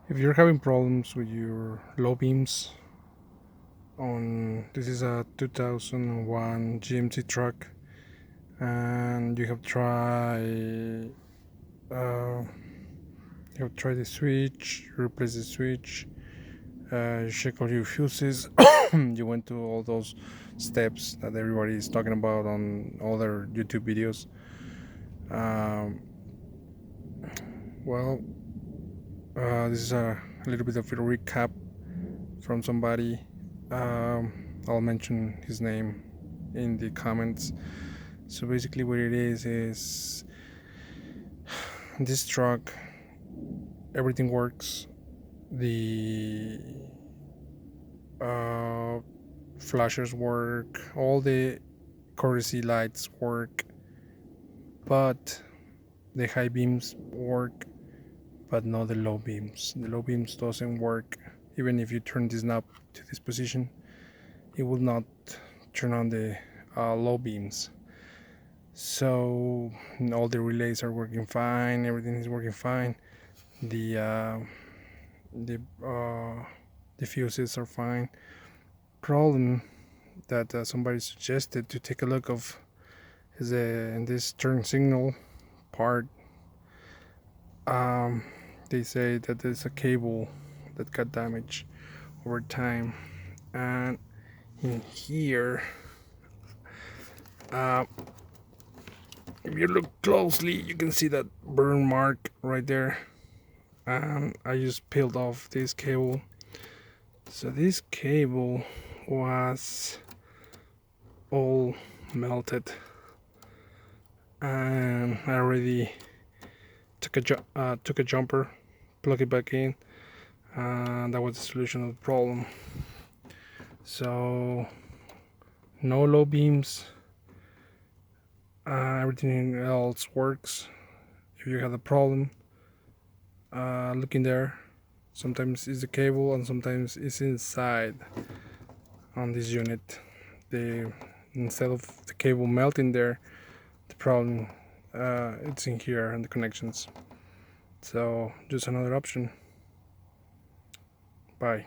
If you're having problems with your low beams on this is a 2001 GMC truck, and uh, you have tried the switch, replace the switch, check all your fuses. You went to all those steps that everybody is talking about on all their YouTube videos. Um, well, this is a little bit of a recap from somebody. I'll mention his name in the comments. So basically, what it is this truck, everything works. The uh, flashers work, all the courtesy lights work, but the high beams work, but not the low beams. The low beams doesn't work. Even if you turn this knob to this position, it will not turn on the low beams. So all the relays are working fine. Everything is working fine. The uh, the uh, the fuses are fine. Problem that somebody suggested to take a look of is in this turn signal part. Um, they say that there's a cable that got damaged over time, and in here, uh, if you look closely, you can see that burn mark right there. And I just peeled off this cable. So this cable was all melted, and I already took a jumper, plug it back in, and that was the solution of the problem. So no low beams, everything else works. If you have a problem, look in there. Sometimes it's the cable and sometimes it's inside on this unit. Instead of the cable melting there, the problem it's in here and the connections. So just another option. Bye.